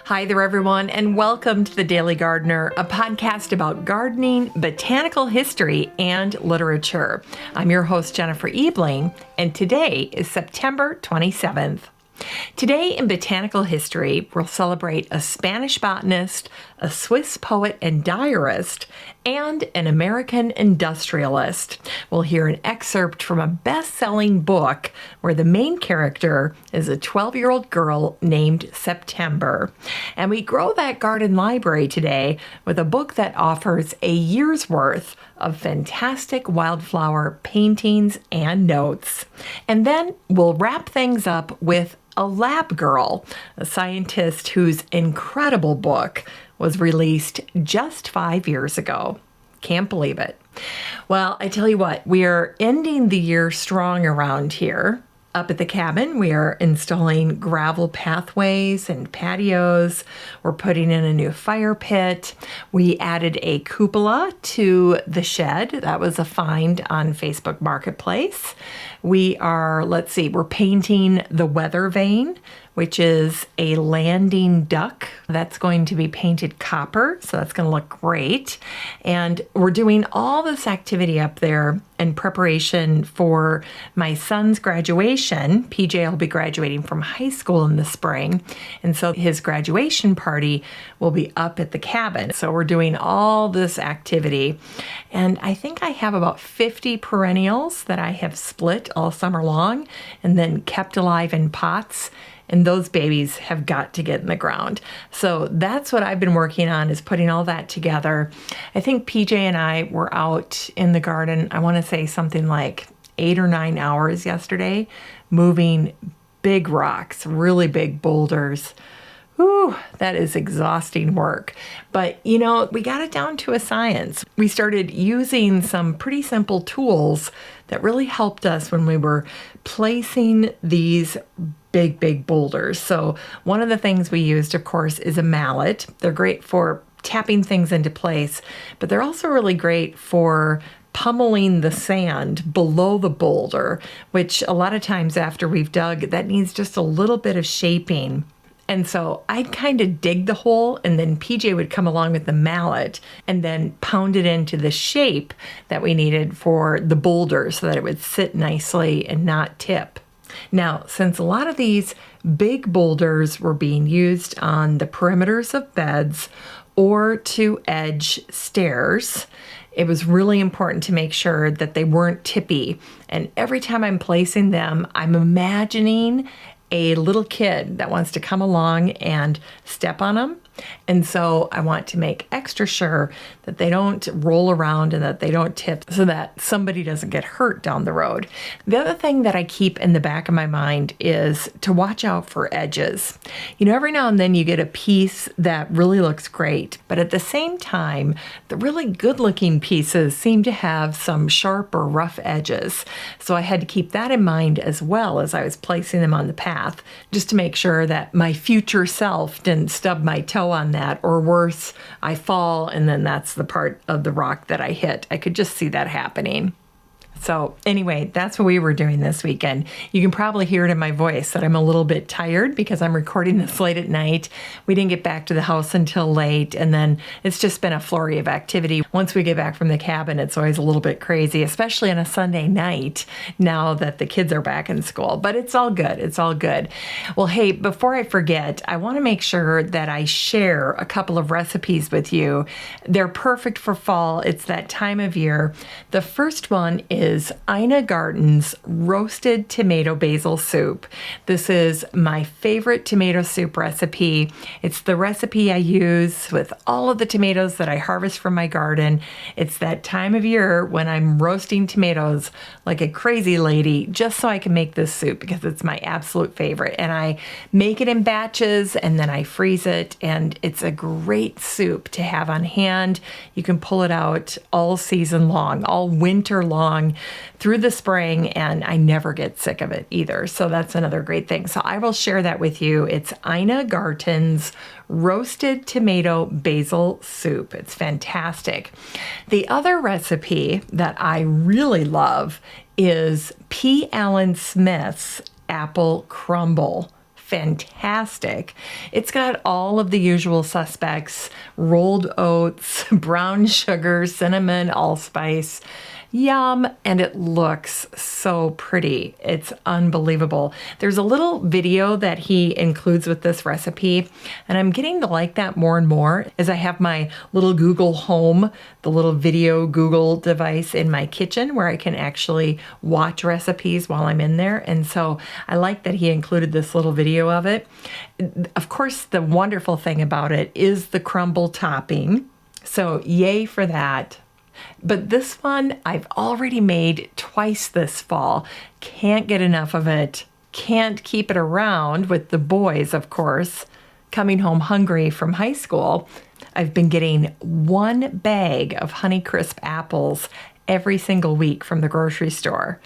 Hi there, everyone, and welcome to The Daily Gardener, a podcast about gardening, botanical history, and literature. I'm your host, Jennifer Ebling, and today is September 27th. Today in botanical history, we'll celebrate a Spanish botanist, a Swiss poet and diarist, and an American industrialist. We'll hear an excerpt from a best-selling book where the main character is a 12-year-old girl named September. And we grow that garden library today with a book that offers a year's worth of fantastic wildflower paintings and notes. And then we'll wrap things up with a lab girl, a scientist whose incredible book was released just 5 years ago. Can't believe it. Well, I tell you what, we are ending the year strong around here. Up at the cabin, we are installing gravel pathways and patios. We're putting in a new fire pit. We added a cupola to the shed. That was a find on Facebook Marketplace. We're painting the weather vane, which is a landing duck. That's going to be painted copper, so that's going to look great. And we're doing all this activity up there in preparation for my son's graduation. PJ will be graduating from high school in the spring, and so his graduation party will be up at the cabin. So we're doing all this activity, and I think I have about 50 perennials that I have split all summer long and then kept alive in pots. And those babies have got to get in the ground. So that's what I've been working on, is putting all that together. I think PJ and I were out in the garden, I want to say something like 8 or 9 hours yesterday, moving big rocks, really big boulders. Ooh, that is exhausting work. But, we got it down to a science. We started using some pretty simple tools that really helped us when we were placing these big boulders. So one of the things we used, of course, is a mallet. They're great for tapping things into place, but they're also really great for pummeling the sand below the boulder, which a lot of times after we've dug, that needs just a little bit of shaping. And so I'd kind of dig the hole, and then PJ would come along with the mallet and then pound it into the shape that we needed for the boulder so that it would sit nicely and not tip. Now, since a lot of these big boulders were being used on the perimeters of beds or to edge stairs, it was really important to make sure that they weren't tippy. And every time I'm placing them, I'm imagining a little kid that wants to come along and step on them. And so I want to make extra sure that they don't roll around and that they don't tip so that somebody doesn't get hurt down the road. The other thing that I keep in the back of my mind is to watch out for edges. Every now and then you get a piece that really looks great, but at the same time, the really good looking pieces seem to have some sharp or rough edges. So I had to keep that in mind as well as I was placing them on the path, just to make sure that my future self didn't stub my toe on that, or worse, I fall and then that's the part of the rock that I hit. I could just see that happening. So anyway, that's what we were doing this weekend. You can probably hear it in my voice that I'm a little bit tired because I'm recording this late at night. We didn't get back to the house until late, and then it's just been a flurry of activity. Once we get back from the cabin, it's always a little bit crazy, especially on a Sunday night now that the kids are back in school. But it's all good. It's all good. Well, hey, before I forget, I want to make sure that I share a couple of recipes with you. They're perfect for fall. It's that time of year. The first one is Ina Garten's roasted tomato basil soup. This is my favorite tomato soup recipe. It's the recipe I use with all of the tomatoes that I harvest from my garden. It's that time of year when I'm roasting tomatoes like a crazy lady just so I can make this soup because it's my absolute favorite. And I make it in batches and then I freeze it, and it's a great soup to have on hand. You can pull it out all season long, all winter long, through the spring, and I never get sick of it either. So that's another great thing. So I will share that with you. It's Ina Garten's roasted tomato basil soup. It's fantastic. The other recipe that I really love is P. Allen Smith's apple crumble. fantastic. It's got all of the usual suspects: rolled oats, brown sugar, cinnamon, allspice. Yum, and it looks so pretty. It's unbelievable. There's a little video that he includes with this recipe, and I'm getting to like that more and more as I have my little Google Home, the little video Google device in my kitchen where I can actually watch recipes while I'm in there. And so I like that he included this little video of it. Of course, the wonderful thing about it is the crumble topping. So yay for that. But this one I've already made twice this fall. Can't get enough of it. Can't keep it around with the boys, of course, coming home hungry from high school. I've been getting 1 bag of Honeycrisp apples every single week from the grocery store.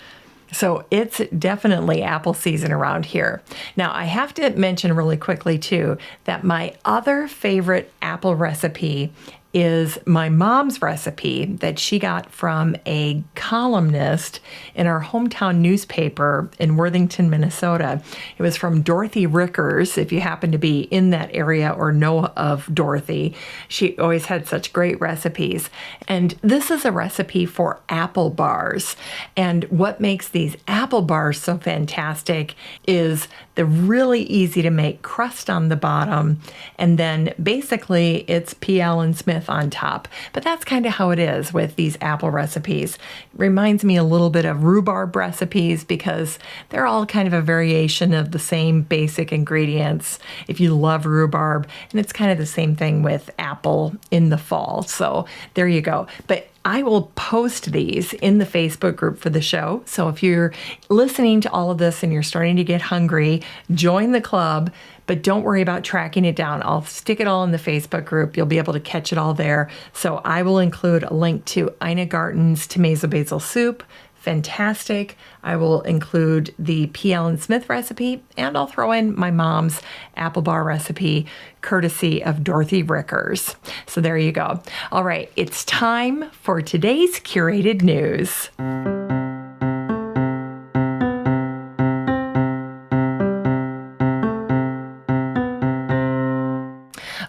So it's definitely apple season around here. Now, I have to mention really quickly, too, that my other favorite apple recipe is my mom's recipe that she got from a columnist in our hometown newspaper in Worthington, Minnesota. It was from Dorothy Rickers, if you happen to be in that area or know of Dorothy. She always had such great recipes. And this is a recipe for apple bars. And what makes these apple bars so fantastic is the really easy to make crust on the bottom, and then basically it's P. Allen Smith on top. But that's kind of how it is with these apple recipes. It reminds me a little bit of rhubarb recipes because they're all kind of a variation of the same basic ingredients if you love rhubarb, and it's kind of the same thing with apple in the fall. So there you go. But I will post these in the Facebook group for the show. So if you're listening to all of this and you're starting to get hungry, join the club, but don't worry about tracking it down. I'll stick it all in the Facebook group. You'll be able to catch it all there. So I will include a link to Ina Garten's tomato basil soup. Fantastic. I will include the P. Allen Smith recipe, and I'll throw in my mom's apple bar recipe, courtesy of Dorothy Rickers. So there you go. All right, it's time for today's curated news.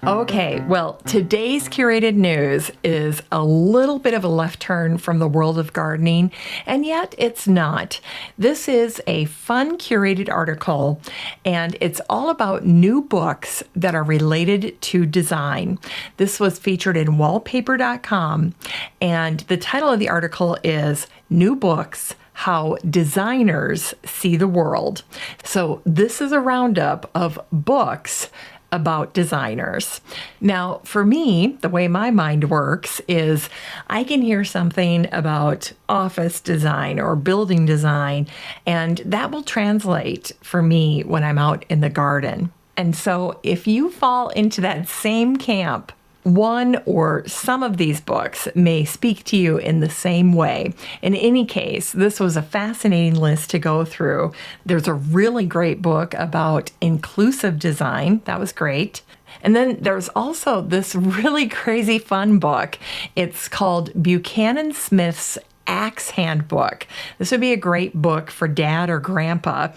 Okay, well, today's curated news is a little bit of a left turn from the world of gardening, and yet it's not. This is a fun curated article, and it's all about new books that are related to design. This was featured in wallpaper.com, and the title of the article is New Books: How Designers See the World. So this is a roundup of books about designers. Now, for me, the way my mind works is I can hear something about office design or building design, and that will translate for me when I'm out in the garden. And so if you fall into that same camp, one or some of these books may speak to you in the same way. In any case, this was a fascinating list to go through. There's a really great book about inclusive design. That was great. And then there's also this really crazy fun book. It's called Buchanan Smith's Axe Handbook. This would be a great book for dad or grandpa.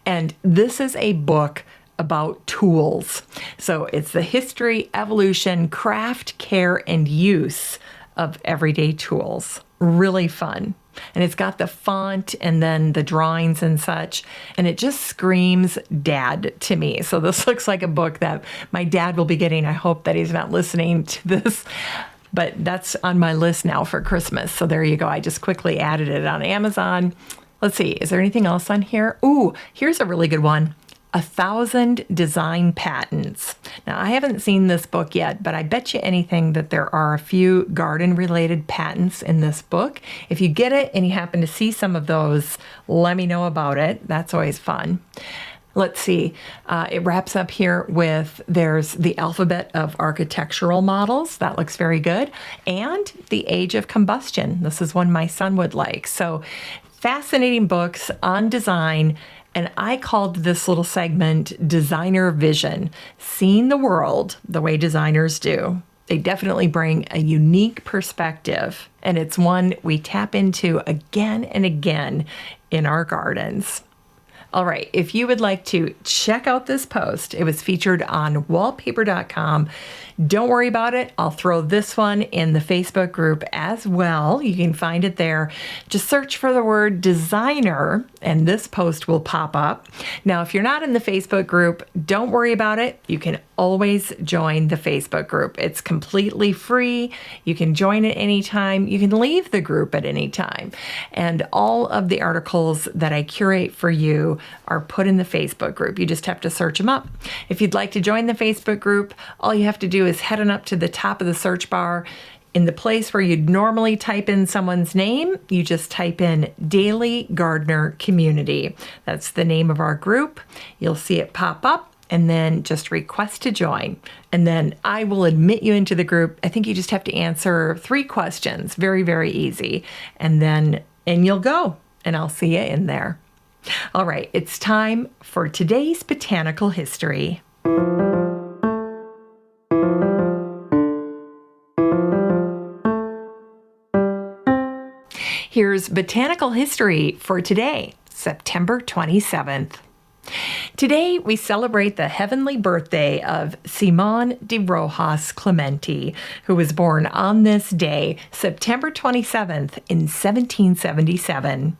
And this is a book about tools. So it's the history, evolution, craft, care, and use of everyday tools. Really fun. And it's got the font and then the drawings and such, and it just screams dad to me. So this looks like a book that my dad will be getting. I hope that he's not listening to this, but that's on my list now for Christmas. So there you go. I just quickly added it on Amazon. Let's see. Is there anything else on here? Ooh, here's a really good one. 1,000 Design Patents. Now, I haven't seen this book yet, but I bet you anything that there are a few garden-related patents in this book. If you get it and you happen to see some of those, let me know about it. That's always fun. Let's see. It wraps up here with there's the alphabet of architectural models. That looks very good. And the age of combustion. This is one my son would like. So fascinating books on design. And I called this little segment Designer Vision, seeing the world the way designers do. They definitely bring a unique perspective, and it's one we tap into again and again in our gardens. All right, if you would like to check out this post, it was featured on wallpaper.com. Don't worry about it. I'll throw this one in the Facebook group as well. You can find it there. Just search for the word designer and this post will pop up. Now, if you're not in the Facebook group, don't worry about it. You can always join the Facebook group. It's completely free. You can join at any time. You can leave the group at any time. And all of the articles that I curate for you are put in the Facebook group. You just have to search them up. If you'd like to join the Facebook group, all you have to do is head on up to the top of the search bar. In the place where you'd normally type in someone's name, you just type in Daily Gardener Community. That's the name of our group. You'll see it pop up and then just request to join. And then I will admit you into the group. I think you just have to answer 3 questions. Very, very easy. And you'll go and I'll see you in there. All right, it's time for today's botanical history. Here's botanical history for today, September 27th. Today, we celebrate the heavenly birthday of Simón de Rojas Clemente, who was born on this day, September 27th, in 1777.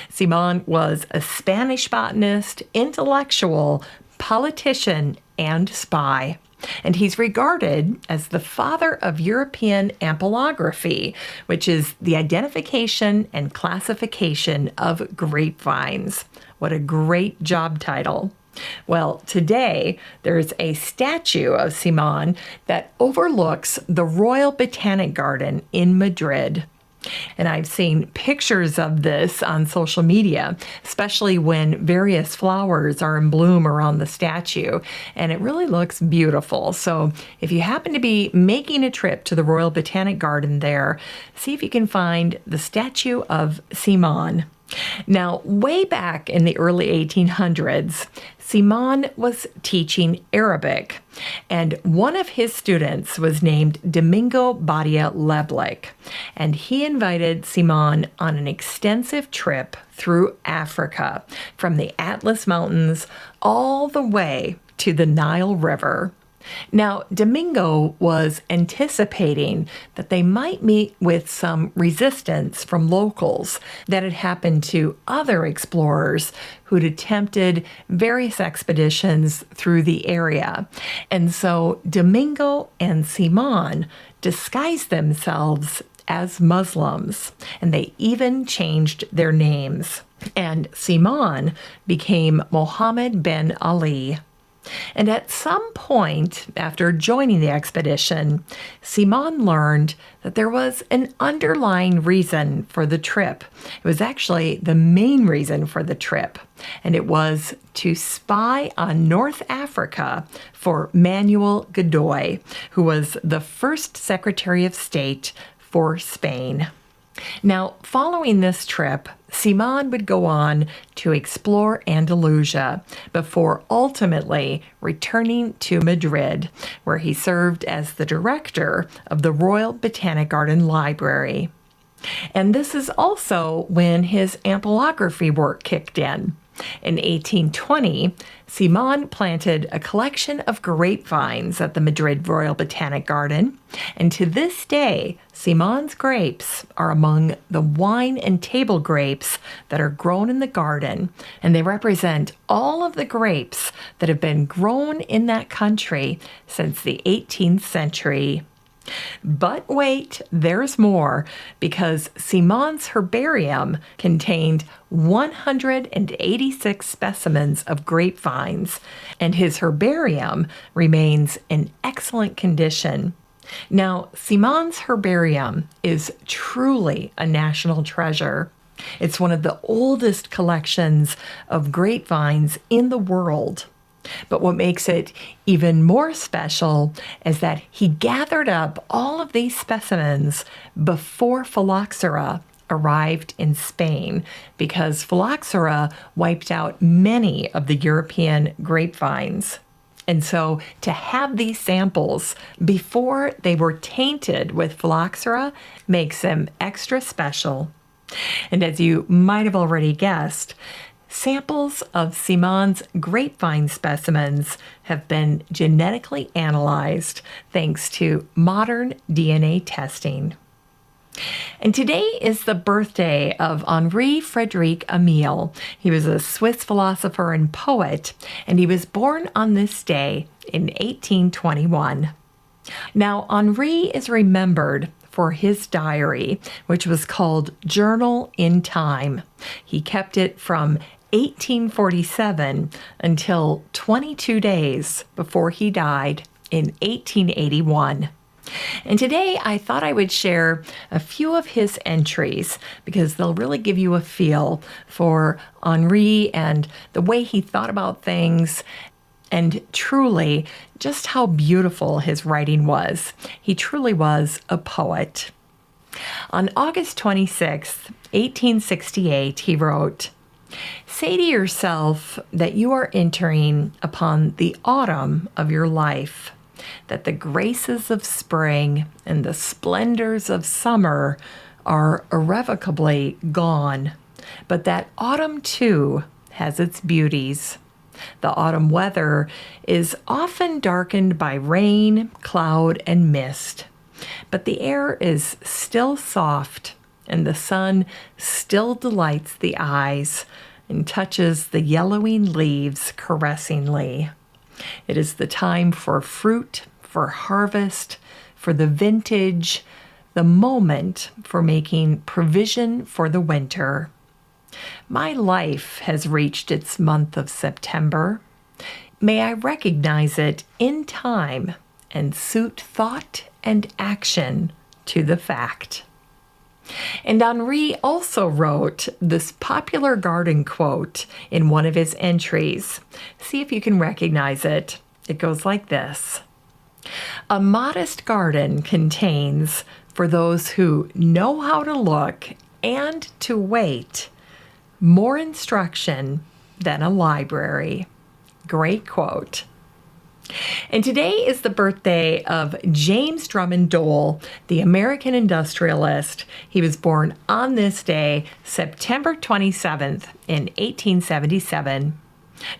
Simón was a Spanish botanist, intellectual, politician, and spy. And he's regarded as the father of European ampelography, which is the identification and classification of grapevines. What a great job title. Well, today there's a statue of Simón that overlooks the Royal Botanic Garden in Madrid. And I've seen pictures of this on social media, especially when various flowers are in bloom around the statue, and it really looks beautiful. So if you happen to be making a trip to the Royal Botanic Garden there, see if you can find the statue of Simón. Now, way back in the early 1800s, Simón was teaching Arabic, and one of his students was named Domingo Badia Leblick, and he invited Simón on an extensive trip through Africa, from the Atlas Mountains all the way to the Nile River. Now, Domingo was anticipating that they might meet with some resistance from locals that had happened to other explorers who'd attempted various expeditions through the area. And so Domingo and Simón disguised themselves as Muslims, and they even changed their names. And Simón became Mohammed bin Ali. And at some point after joining the expedition, Simón learned that there was an underlying reason for the trip. It was actually the main reason for the trip, and it was to spy on North Africa for Manuel Godoy, who was the first Secretary of State for Spain. Now, following this trip, Simón would go on to explore Andalusia before ultimately returning to Madrid, where he served as the director of the Royal Botanic Garden Library. And this is also when his ampelography work kicked in. In 1820, Simón planted a collection of grapevines at the Madrid Royal Botanic Garden, and to this day, Simón's grapes are among the wine and table grapes that are grown in the garden, and they represent all of the grapes that have been grown in that country since the 18th century. But wait, there's more, because Simón's herbarium contained 186 specimens of grapevines, and his herbarium remains in excellent condition. Now, Simón's herbarium is truly a national treasure. It's one of the oldest collections of grapevines in the world. But what makes it even more special is that he gathered up all of these specimens before phylloxera arrived in Spain, because phylloxera wiped out many of the European grapevines. And so to have these samples before they were tainted with phylloxera makes them extra special. And as you might have already guessed, Samples of Simon's grapevine specimens have been genetically analyzed thanks to modern DNA testing. And today is the birthday of Henri Frederic Amiel. He was a Swiss philosopher and poet, and he was born on this day in 1821. Now, Henri is remembered for his diary, which was called Journal in Time. He kept it from 1847 until 22 days before he died in 1881. And today I thought I would share a few of his entries because they'll really give you a feel for Henri and the way he thought about things, and truly just how beautiful his writing was. He truly was a poet. On August 26th, 1868, he wrote, "Say to yourself that you are entering upon the autumn of your life, that the graces of spring and the splendors of summer are irrevocably gone, but that autumn too has its beauties. The autumn weather is often darkened by rain, cloud, and mist, but the air is still soft, and the sun still delights the eyes and touches the yellowing leaves caressingly. It is the time for fruit, for harvest, for the vintage, the moment for making provision for the winter. My life has reached its month of September. May I recognize it in time and suit thought and action to the fact." And Henri also wrote this popular garden quote in one of his entries. See if you can recognize it. It goes like this: "A modest garden contains, for those who know how to look and to wait, more instruction than a library." Great quote. And today is the birthday of James Drummond Dole, the American industrialist. He was born on this day, September 27th, in 1877.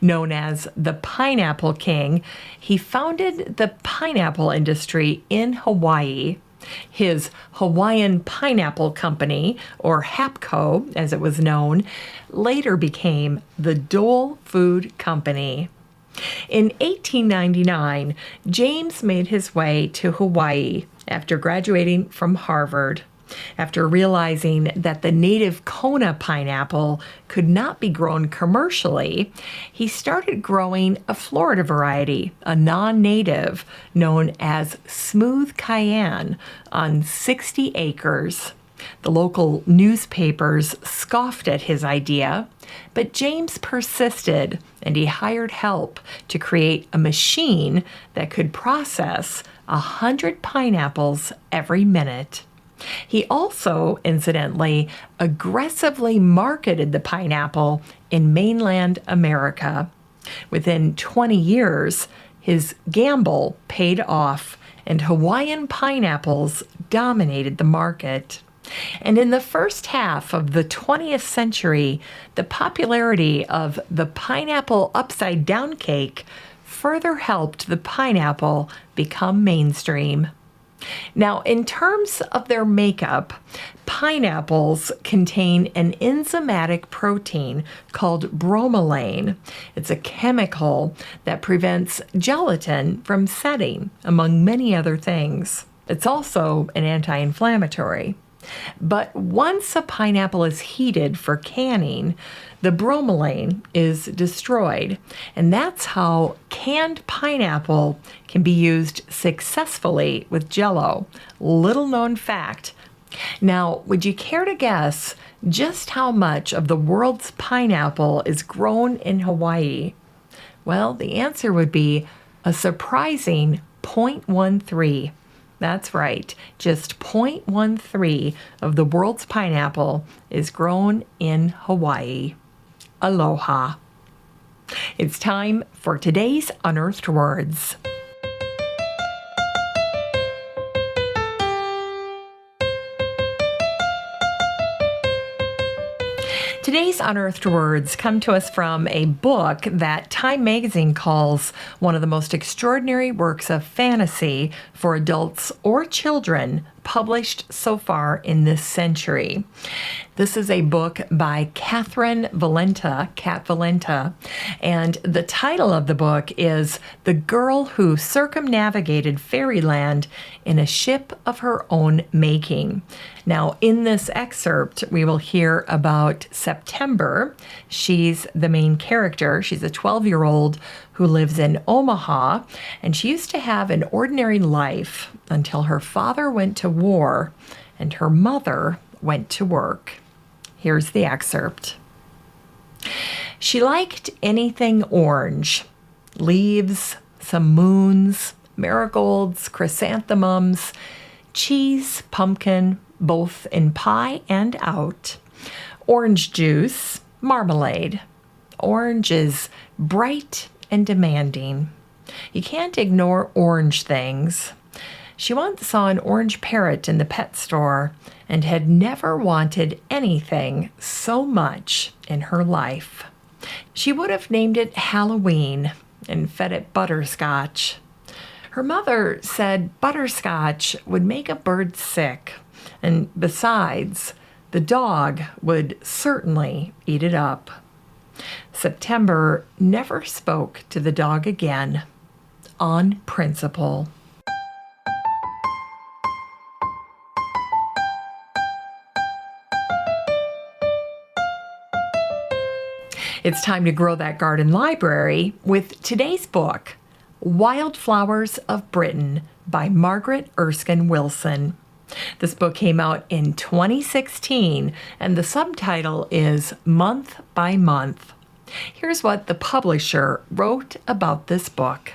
Known as the Pineapple King, he founded the pineapple industry in Hawaii. His Hawaiian Pineapple Company, or HAPCO as it was known, later became the Dole Food Company. In 1899, James made his way to Hawaii after graduating from Harvard. After realizing that the native Kona pineapple could not be grown commercially, he started growing a Florida variety, a non-native, known as Smooth Cayenne, on 60 acres. The local newspapers scoffed at his idea, but James persisted, and he hired help to create a machine that could process 100 pineapples every minute. He also, incidentally, aggressively marketed the pineapple in mainland America. Within 20 years, his gamble paid off, and Hawaiian pineapples dominated the market. And in the first half of the 20th century, the popularity of the pineapple upside-down cake further helped the pineapple become mainstream. Now, in terms of their makeup, pineapples contain an enzymatic protein called bromelain. It's a chemical that prevents gelatin from setting, among many other things. It's also an anti-inflammatory. But once a pineapple is heated for canning, the bromelain is destroyed. And that's how canned pineapple can be used successfully with Jell-O. Little known fact. Now, would you care to guess just how much of the world's pineapple is grown in Hawaii? Well, the answer would be a surprising 0.13. That's right, just 0.13 of the world's pineapple is grown in Hawaii. Aloha. It's time for today's Unearthed Words. Today's unearthed words come to us from a book that Time magazine calls one of the most extraordinary works of fantasy for adults or children published so far in this century. This is a book by Catherine Valenta, Cat Valenta, and the title of the book is The Girl Who Circumnavigated Fairyland in a Ship of Her Own Making. Now, in this excerpt, we will hear about September. She's the main character. She's a 12-year-old who lives in Omaha, and she used to have an ordinary life until her father went to war and her mother went to work. Here's the excerpt. She liked anything orange, leaves, some moons, marigolds, chrysanthemums, cheese, pumpkin, both in pie and out, orange juice, marmalade. Orange is bright and demanding. You can't ignore orange things. She once saw an orange parrot in the pet store and had never wanted anything so much in her life. She would have named it Halloween and fed it butterscotch. Her mother said butterscotch would make a bird sick, and besides, the dog would certainly eat it up. September never spoke to the dog again, on principle. It's time to grow that garden library with today's book, Wildflowers of Britain by Margaret Erskine Wilson. This book came out in 2016, and the subtitle is Month by Month. Here's what the publisher wrote about this book.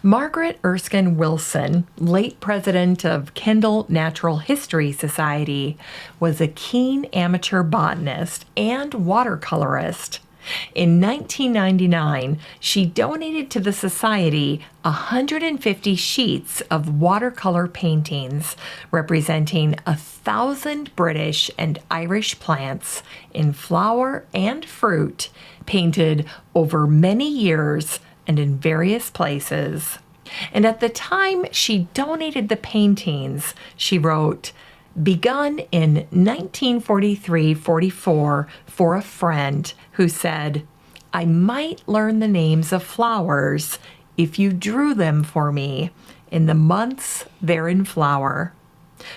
Margaret Erskine Wilson, late president of Kendall Natural History Society, was a keen amateur botanist and watercolorist. In 1999, she donated to the Society 150 sheets of watercolor paintings representing 1,000 British and Irish plants in flower and fruit, painted over many years and in various places. And at the time she donated the paintings, she wrote, "Begun in 1943-44 for a friend who said, 'I might learn the names of flowers if you drew them for me in the months they're in flower.'"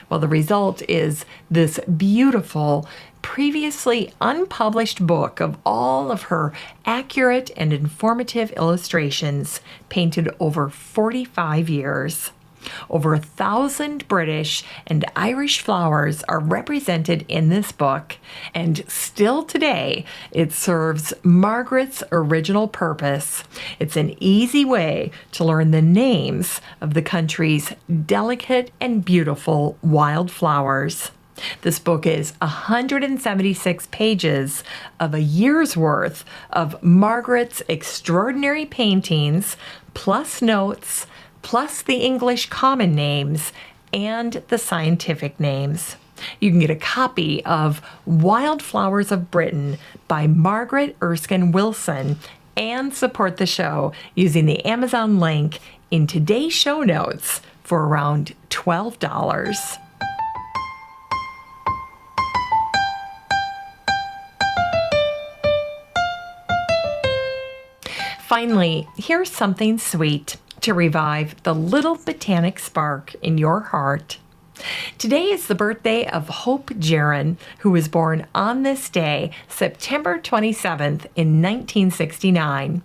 Well, the result is this beautiful, previously unpublished book of all of her accurate and informative illustrations painted over 45 years. Over 1,000 British and Irish flowers are represented in this book, and still today it serves Margaret's original purpose. It's an easy way to learn the names of the country's delicate and beautiful wildflowers. This book is 176 pages of a year's worth of Margaret's extraordinary paintings, plus notes, plus the English common names and the scientific names. You can get a copy of Wildflowers of Britain by Margaret Erskine Wilson and support the show using the Amazon link in today's show notes for around $12. Finally, here's something sweet to revive the little botanic spark in your heart. Today is the birthday of Hope Jaron, who was born on this day, September 27th in 1969.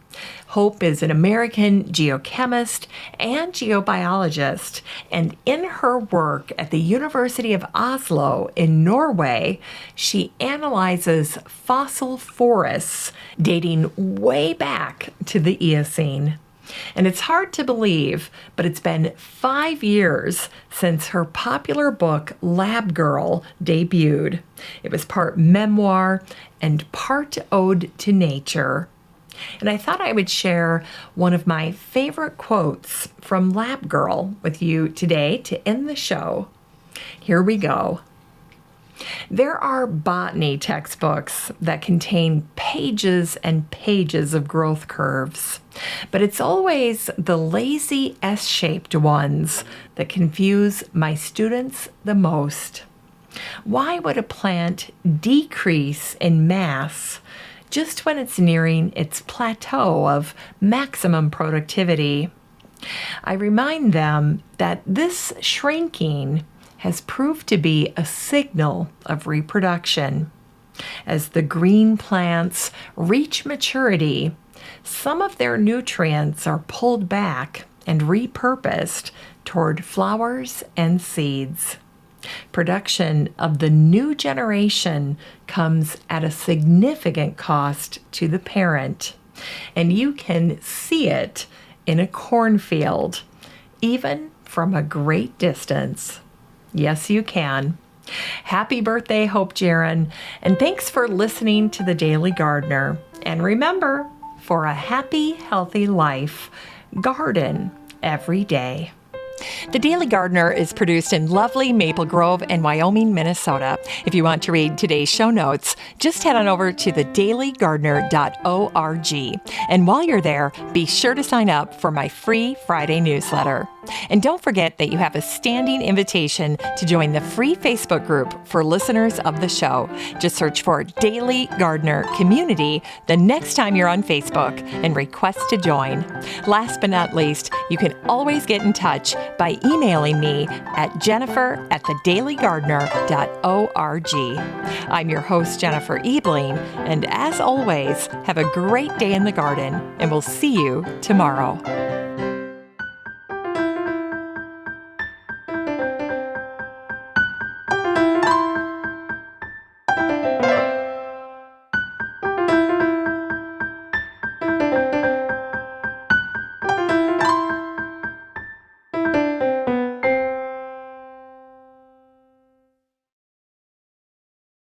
Hope is an American geochemist and geobiologist, and in her work at the University of Oslo in Norway, she analyzes fossil forests dating way back to the Eocene. And it's hard to believe, but it's been 5 years since her popular book, Lab Girl, debuted. It was part memoir and part ode to nature. And I thought I would share one of my favorite quotes from Lab Girl with you today to end the show. Here we go. There are botany textbooks that contain pages and pages of growth curves, but it's always the lazy S-shaped ones that confuse my students the most. Why would a plant decrease in mass just when it's nearing its plateau of maximum productivity? I remind them that this shrinking has proved to be a signal of reproduction. As the green plants reach maturity, some of their nutrients are pulled back and repurposed toward flowers and seeds. Production of the new generation comes at a significant cost to the parent, and you can see it in a cornfield, even from a great distance. Yes, you can. Happy birthday, Hope Jaron, and thanks for listening to The Daily Gardener. And remember, for a happy, healthy life, garden every day. The Daily Gardener is produced in lovely Maple Grove and Wyoming, Minnesota. If you want to read today's show notes, just head on over to thedailygardener.org. And while you're there, be sure to sign up for my free Friday newsletter. And don't forget that you have a standing invitation to join the free Facebook group for listeners of the show. Just search for Daily Gardener Community the next time you're on Facebook and request to join. Last but not least, you can always get in touch by emailing me at jennifer@thedailygardener.org. I'm your host, Jennifer Ebling, and as always, have a great day in the garden, and we'll see you tomorrow.